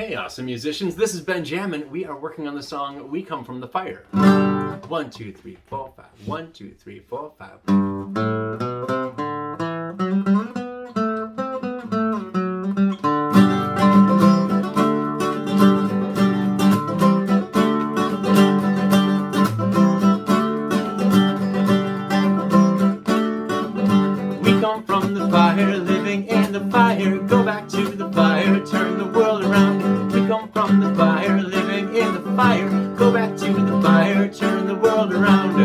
Hey awesome musicians, this is BenJammin. We are working on the song We Come From the Fire. 1, 2, 3, 4, 5. 1, 2, 3, 4, 5. We come from the fire, living in the fire. Go back to the fire, turn the world around. We come from the fire, living in the fire. Go back to the fire, turn the world around.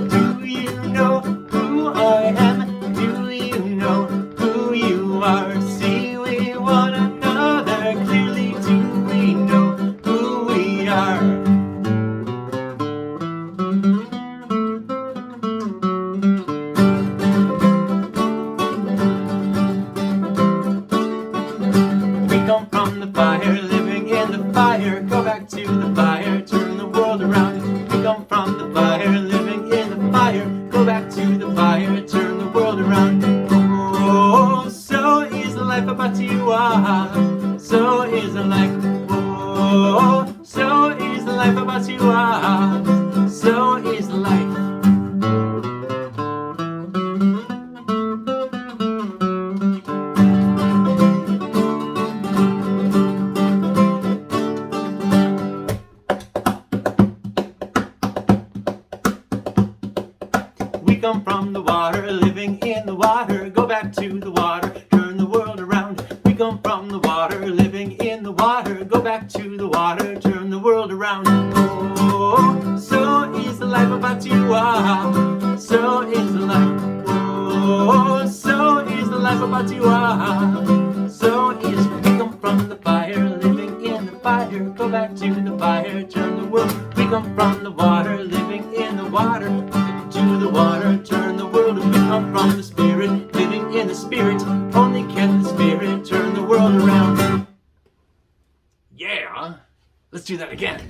Do you know who I am? Do you know who you are? See, we want another. Clearly, do we know who we are? We come from the fire, living in the fire. Go back to the fire, turn the world around. We come from the fire, living in the fire. Go back to the fire, turn the world around. Oh, so is the life of ba-ti-waaaa. So is the life. Oh, so is the life of ba-ti-waaaa. So is the life. We come from the water, living in the water. Go back to the water, turn the world around. We come from the water, living in the water. Go back to the water, turn the world around. Oh, so is the life of ba-ti-waaaa. So is the life. Oh, so is the life of ba-ti-waaaa. So is. We come from the fire, living in the fire. Go back to the fire, turn the world. We come from the water, living in the water. To the water, turn the world. We come from the spirit, living in the spirit. Only can the spirit turn the world around. Yeah, let's do that again.